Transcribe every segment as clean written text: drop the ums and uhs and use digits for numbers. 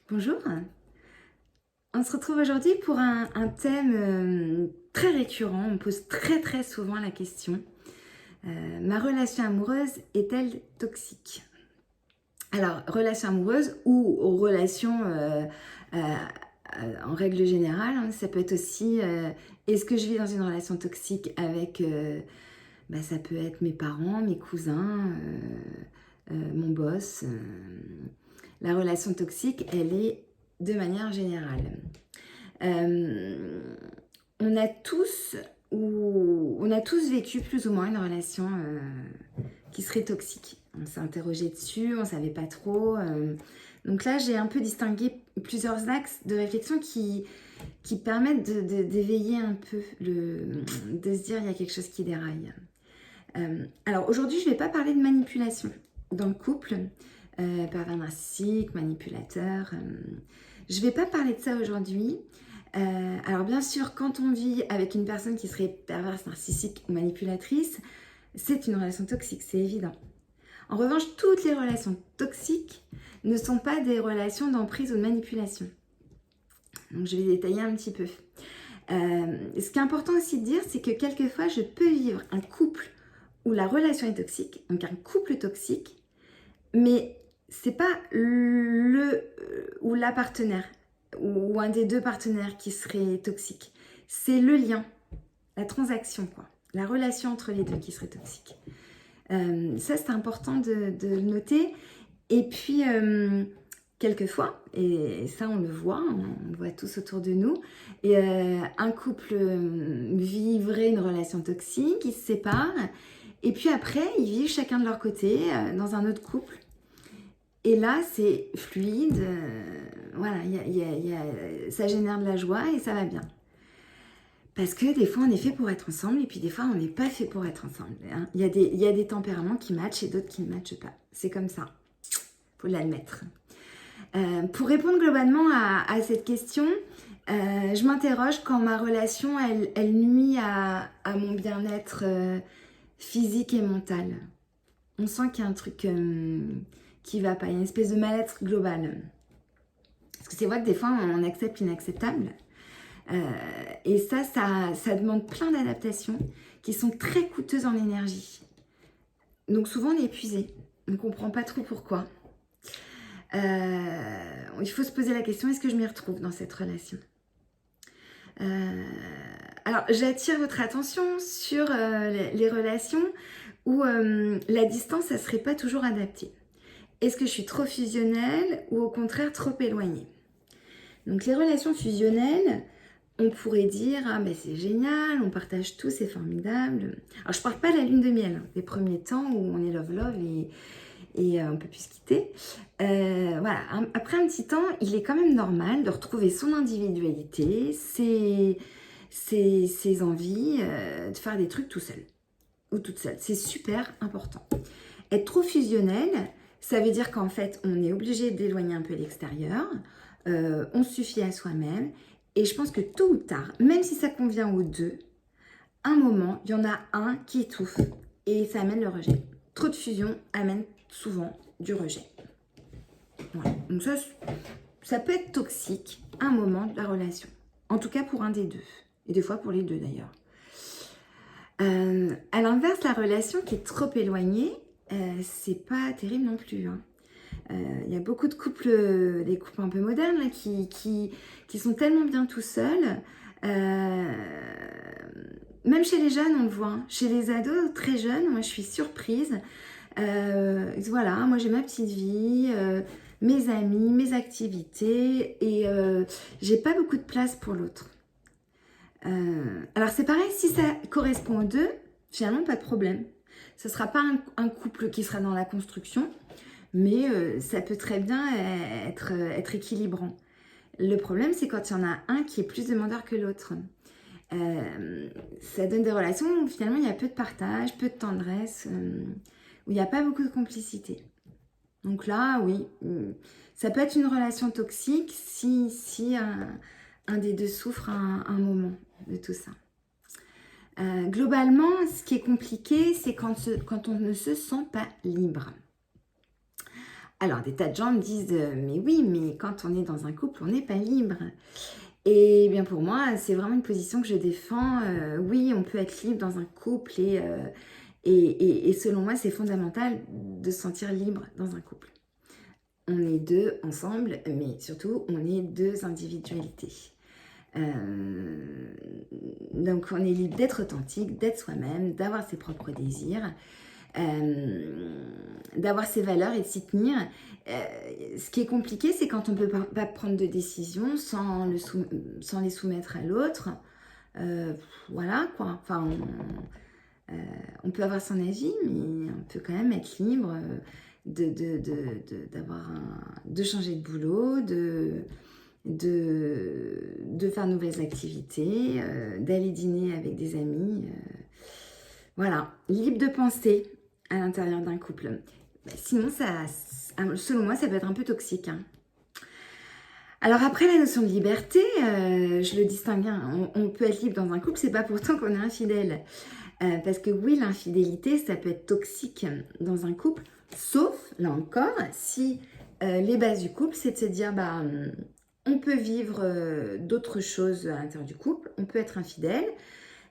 Bonjour, on se retrouve aujourd'hui pour un thème très récurrent. On me pose très souvent la question. Ma relation amoureuse est-elle toxique? Alors, relation amoureuse ou relation en règle générale, hein, ça peut être aussi est-ce que je vis dans une relation toxique avec, ça peut être mes parents, mes cousins, mon boss. La relation toxique, elle est de manière générale. Euh, on a tous on a tous vécu plus ou moins une relation qui serait toxique. On s'est interrogé dessus, on savait pas trop. Donc là, j'ai un peu distingué plusieurs axes de réflexion qui permettent d'éveiller un peu, de se dire il y a quelque chose qui déraille. Alors aujourd'hui, je ne vais pas parler de manipulation dans le couple, pervers narcissique, manipulateur. Je ne vais pas parler de ça aujourd'hui. Alors bien sûr, quand on vit avec une personne qui serait perverse, narcissique ou manipulatrice, c'est une relation toxique, c'est évident. En revanche, toutes les relations toxiques ne sont pas des relations d'emprise ou de manipulation. Donc je vais détailler un petit peu. Ce qui est important aussi de dire, c'est que quelquefois, je peux vivre un couple où la relation est toxique, donc un couple toxique, mais c'est pas le ou la partenaire ou un des deux partenaires qui serait toxique. C'est le lien, la transaction, quoi. La relation entre les deux qui serait toxique. Ça, c'est important de le noter. Et puis, quelquefois, et ça on le voit tous autour de nous, et un couple vivrait une relation toxique, ils se séparent, et puis après, ils vivent chacun de leur côté dans un autre couple. Et là, c'est fluide, voilà, ça génère de la joie et ça va bien. Parce que des fois, on est fait pour être ensemble et puis des fois, on n'est pas fait pour être ensemble. Hein. Il y a des tempéraments qui matchent et d'autres qui ne matchent pas. C'est comme ça, faut l'admettre. Pour répondre globalement à cette question, je m'interroge quand ma relation, elle nuit à mon bien-être physique et mental. On sent qu'il y a un truc qui va pas, il y a une espèce de mal-être global. Parce que c'est vrai que des fois, on accepte l'inacceptable. Et ça demande plein d'adaptations qui sont très coûteuses en énergie. Donc souvent, on est épuisé. On ne comprend pas trop pourquoi. Il faut se poser la question, est-ce que je m'y retrouve dans cette relation? Alors, j'attire votre attention sur les relations où la distance, ça ne serait pas toujours adapté. Est-ce que je suis trop fusionnelle ou au contraire trop éloignée? Donc les relations fusionnelles, on pourrait dire ah ben c'est génial, on partage tout, c'est formidable. Alors je parle pas de la lune de miel, hein, les premiers temps où on est love et on peut plus se quitter. Voilà, après un petit temps, il est quand même normal de retrouver son individualité, ses envies, de faire des trucs tout seul ou toute seule. C'est super important. Être trop fusionnel, ça veut dire qu'en fait, on est obligé d'éloigner un peu l'extérieur, on se suffit à soi-même, et je pense que tôt ou tard, même si ça convient aux deux, un moment, il y en a un qui étouffe, et ça amène le rejet. Trop de fusion amène souvent du rejet. Voilà. Donc ça peut être toxique un moment de la relation. En tout cas pour un des deux. Et des fois pour les deux d'ailleurs. À l'inverse, la relation qui est trop éloignée, c'est pas terrible non plus. Hein. Il y a beaucoup de couples, des couples un peu modernes là, qui sont tellement bien tout seuls. Même chez les jeunes, on le voit. Hein. Chez les ados très jeunes, moi je suis surprise. Voilà, moi j'ai ma petite vie, mes amis, mes activités et j'ai pas beaucoup de place pour l'autre. Alors c'est pareil, si ça correspond aux deux, finalement pas de problème. Ce ne sera pas un couple qui sera dans la construction, mais ça peut très bien être équilibrant. Le problème, c'est quand il y en a un qui est plus demandeur que l'autre. Ça donne des relations où finalement il y a peu de partage, peu de tendresse, où il n'y a pas beaucoup de complicité. Donc là, oui, ça peut être une relation toxique si un des deux souffre un moment de tout ça. Globalement, ce qui est compliqué, c'est quand on ne se sent pas libre. Alors, des tas de gens me disent mais oui, mais quand on est dans un couple, on n'est pas libre. Et bien pour moi, c'est vraiment une position que je défends. Oui, on peut être libre dans un couple et selon moi, c'est fondamental de se sentir libre dans un couple. On est deux ensemble, mais surtout, on est deux individualités. Donc, on est libre d'être authentique, d'être soi-même, d'avoir ses propres désirs, d'avoir ses valeurs et de s'y tenir. Ce qui est compliqué, c'est quand on ne peut pas prendre de décision sans les soumettre à l'autre. Voilà, quoi. Enfin, on peut avoir son avis, mais on peut quand même être libre de changer de boulot, de faire de nouvelles activités, d'aller dîner avec des amis. Voilà, libre de penser à l'intérieur d'un couple. Sinon, selon moi, ça peut être un peu toxique. Hein. Alors après, la notion de liberté, je le distingue bien. On peut être libre dans un couple, c'est pas pourtant qu'on est infidèle. Parce que oui, l'infidélité, ça peut être toxique dans un couple, sauf, là encore, si les bases du couple, c'est de se dire, on peut vivre d'autres choses à l'intérieur du couple, on peut être infidèle,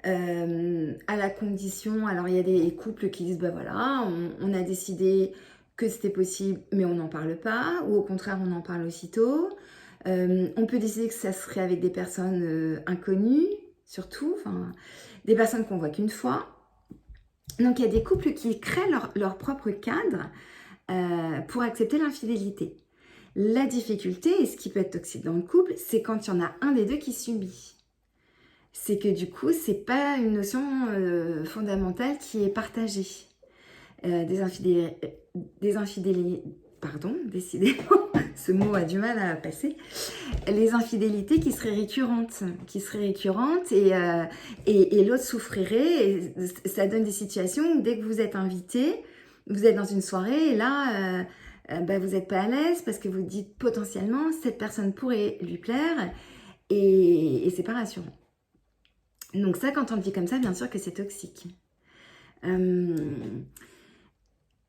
à la condition, alors il y a des couples qui disent, voilà, on a décidé que c'était possible, mais on n'en parle pas, ou au contraire, on en parle aussitôt. On peut décider que ça serait avec des personnes inconnues, surtout, des personnes qu'on voit qu'une fois. Donc il y a des couples qui créent leur propre cadre pour accepter l'infidélité. La difficulté, et ce qui peut être toxique dans le couple, c'est quand il y en a un des deux qui subit. C'est que du coup, c'est pas une notion fondamentale qui est partagée. Pardon, décidément, ce mot a du mal à passer. Les infidélités qui seraient récurrentes et l'autre souffrirait. Et ça donne des situations où dès que vous êtes invité, vous êtes dans une soirée et là, vous n'êtes pas à l'aise parce que vous dites potentiellement cette personne pourrait lui plaire et c'est pas rassurant. Donc ça, quand on le dit comme ça, bien sûr que c'est toxique.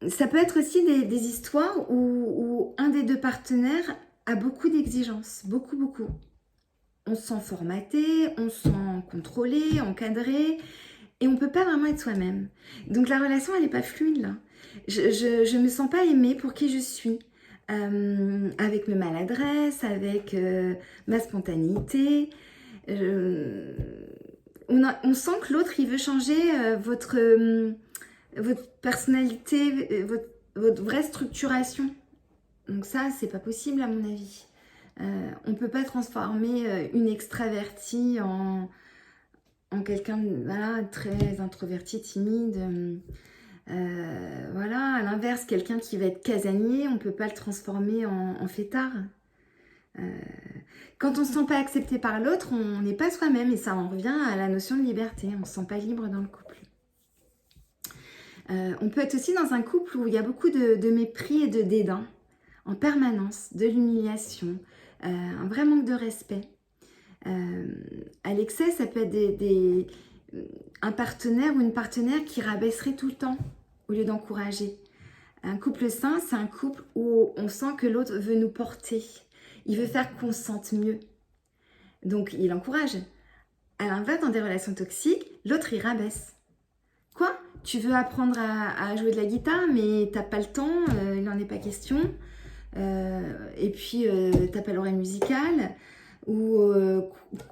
Ça peut être aussi des histoires où un des deux partenaires a beaucoup d'exigences, beaucoup. On se sent formaté, on se sent contrôlé, encadré, et on ne peut pas vraiment être soi-même. Donc la relation, elle n'est pas fluide là. Je ne me sens pas aimée pour qui je suis, avec mes maladresses, avec ma spontanéité. On sent que l'autre, il veut changer votre personnalité, votre vraie structuration. Donc ça, c'est pas possible à mon avis. On ne peut pas transformer une extravertie en quelqu'un de très introverti, timide. À l'inverse, quelqu'un qui va être casanier, on ne peut pas le transformer en fêtard. Quand on ne se sent pas accepté par l'autre, on n'est pas soi-même et ça en revient à la notion de liberté. On ne se sent pas libre dans le couple. On peut être aussi dans un couple où il y a beaucoup de mépris et de dédain en permanence, de l'humiliation, un vrai manque de respect. À l'excès, ça peut être un partenaire ou une partenaire qui rabaisserait tout le temps au lieu d'encourager. Un couple sain, c'est un couple où on sent que l'autre veut nous porter. Il veut faire qu'on se sente mieux. Donc, il encourage. À l'inverse, dans des relations toxiques, l'autre, il rabaisse. Quoi ? Tu veux apprendre à jouer de la guitare, mais t'as pas le temps, il n'en est pas question. Et puis, t'as pas l'oreille musicale. Ou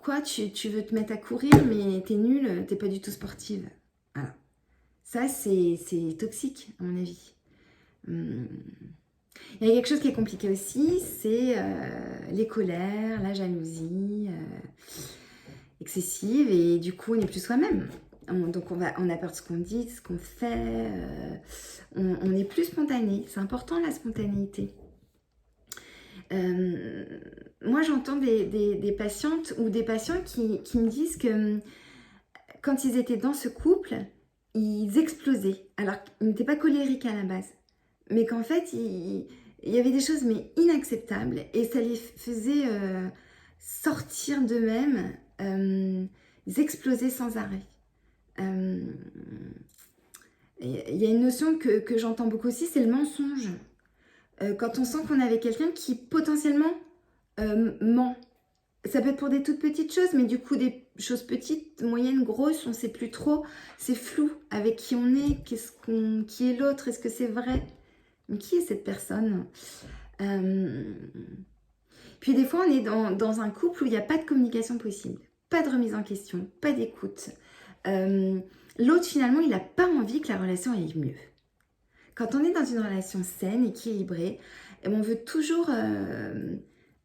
quoi, tu veux te mettre à courir, mais t'es nulle, t'es pas du tout sportive. Voilà. Ça, c'est toxique, à mon avis. Il y a quelque chose qui est compliqué aussi, c'est les colères, la jalousie excessive, et du coup, on n'est plus soi-même. Donc, on a peur de ce qu'on dit, de ce qu'on fait. On n'est plus spontané. C'est important, la spontanéité. Moi, j'entends des patientes ou des patients qui me disent que quand ils étaient dans ce couple, ils explosaient. Alors, ils n'étaient pas colériques à la base. Mais qu'en fait, il y avait des choses mais inacceptables et ça les faisait sortir d'eux-mêmes. Ils explosaient sans arrêt. Il y a une notion que j'entends beaucoup aussi, c'est le mensonge. quand on sent qu'on est avec quelqu'un qui potentiellement ment. Ça peut être pour des toutes petites choses, mais du coup, des choses petites, moyennes, grosses, on ne sait plus trop. C'est flou avec qui on est, qui est l'autre, est-ce que c'est vrai? Mais qui est cette personne? Puis des fois, on est dans un couple où il n'y a pas de communication possible, pas de remise en question, pas d'écoute. L'autre, finalement, il n'a pas envie que la relation aille mieux. Quand on est dans une relation saine, équilibrée, on veut toujours...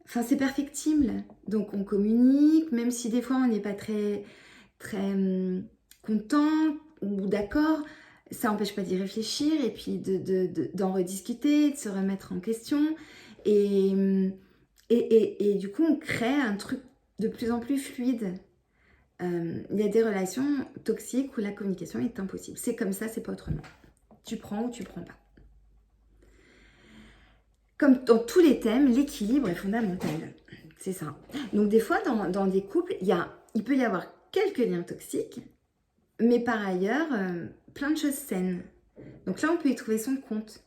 Enfin, c'est perfectible. Donc, on communique, même si des fois, on n'est pas très content ou d'accord. Ça n'empêche pas d'y réfléchir et puis d'en rediscuter, de se remettre en question. Et du coup, on crée un truc de plus en plus fluide. Il y a des relations toxiques où la communication est impossible. C'est comme ça, c'est pas autrement. Tu prends ou tu prends pas. Comme dans tous les thèmes, l'équilibre est fondamental. C'est ça. Donc des fois, dans des couples, il peut y avoir quelques liens toxiques, mais par ailleurs, plein de choses saines. Donc là, on peut y trouver son compte.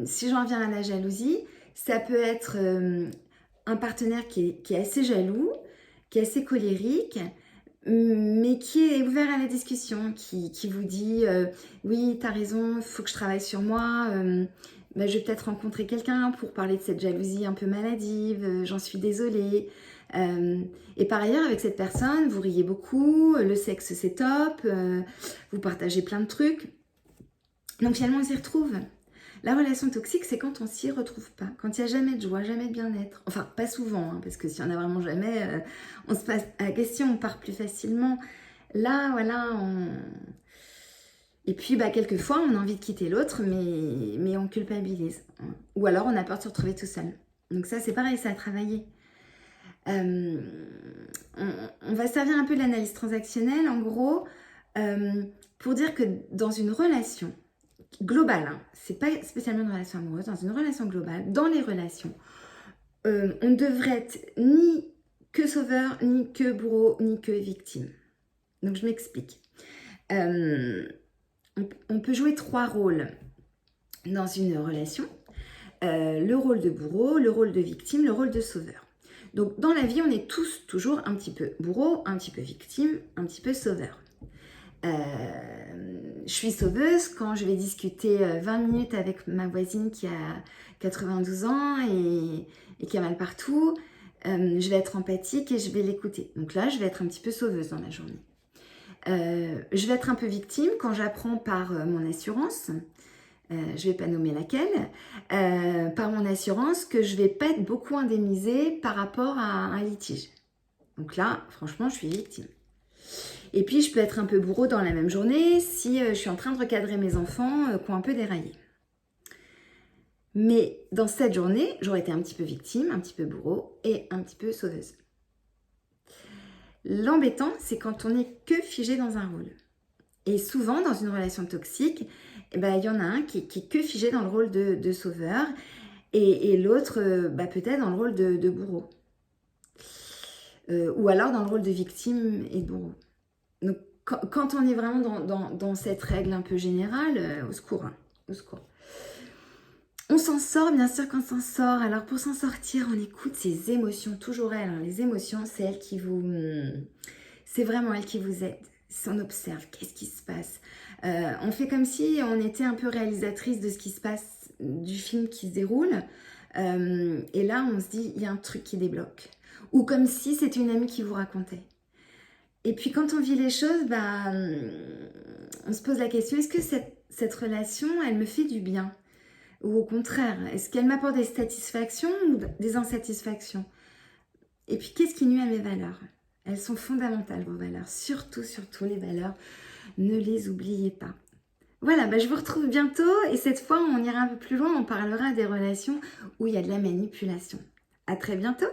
Si j'en viens à la jalousie, ça peut être un partenaire qui est assez jaloux, qui est assez colérique, mais qui est ouvert à la discussion, qui vous dit oui, t'as raison, il faut que je travaille sur moi, je vais peut-être rencontrer quelqu'un pour parler de cette jalousie un peu maladive, j'en suis désolée. Et par ailleurs, avec cette personne, vous riez beaucoup, le sexe c'est top, vous partagez plein de trucs. Donc finalement, on s'y retrouve. La relation toxique, c'est quand on s'y retrouve pas, quand il n'y a jamais de joie, jamais de bien-être. Enfin, pas souvent, hein, parce que s'il n'y en a vraiment jamais, on se passe à la question, on part plus facilement. Là, voilà, Et puis, quelquefois, on a envie de quitter l'autre, mais on culpabilise. Ou alors, on a peur de se retrouver tout seul. Donc ça, c'est pareil, ça a travaillé. On va servir un peu de l'analyse transactionnelle, en gros, pour dire que dans une relation globale, hein, c'est pas spécialement une relation amoureuse, dans une relation globale, dans les relations, on ne devrait être ni que sauveur, ni que bourreau, ni que victime. Donc je m'explique. On peut jouer 3 rôles dans une relation. Le rôle de bourreau, le rôle de victime, le rôle de sauveur. Donc dans la vie, on est tous toujours un petit peu bourreau, un petit peu victime, un petit peu sauveur. Je suis sauveuse quand je vais discuter 20 minutes avec ma voisine qui a 92 ans et qui a mal partout. Je vais être empathique et je vais l'écouter. Donc là, je vais être un petit peu sauveuse dans la journée. Je vais être un peu victime quand j'apprends par mon assurance, je ne vais pas nommer laquelle, par mon assurance que je ne vais pas être beaucoup indemnisée par rapport à un litige. Donc là, franchement, je suis victime. Et puis, je peux être un peu bourreau dans la même journée si je suis en train de recadrer mes enfants qui ont un peu déraillé. Mais dans cette journée, j'aurais été un petit peu victime, un petit peu bourreau et un petit peu sauveuse. L'embêtant, c'est quand on n'est que figé dans un rôle. Et souvent, dans une relation toxique, il y en a un qui est que figé dans le rôle de sauveur et l'autre peut-être dans le rôle de bourreau. Ou alors dans le rôle de victime et de bourreau. Donc, quand on est vraiment dans cette règle un peu générale, au secours, hein, au secours. On s'en sort, bien sûr qu'on s'en sort. Alors pour s'en sortir, on écoute ses émotions, toujours elles. Hein. Les émotions, c'est elles qui vous... C'est vraiment elles qui vous aident. On observe, qu'est-ce qui se passe. On fait comme si on était un peu réalisatrice de ce qui se passe, du film qui se déroule. Et là, on se dit, il y a un truc qui débloque. Ou comme si c'était une amie qui vous racontait. Et puis quand on vit les choses, on se pose la question, est-ce que cette relation, elle me fait du bien ? Ou au contraire, est-ce qu'elle m'apporte des satisfactions ou des insatisfactions? Et puis, qu'est-ce qui nuit à mes valeurs? Elles sont fondamentales, vos valeurs. Surtout, surtout les valeurs. Ne les oubliez pas. Voilà, je vous retrouve bientôt. Et cette fois, on ira un peu plus loin. On parlera des relations où il y a de la manipulation. À très bientôt.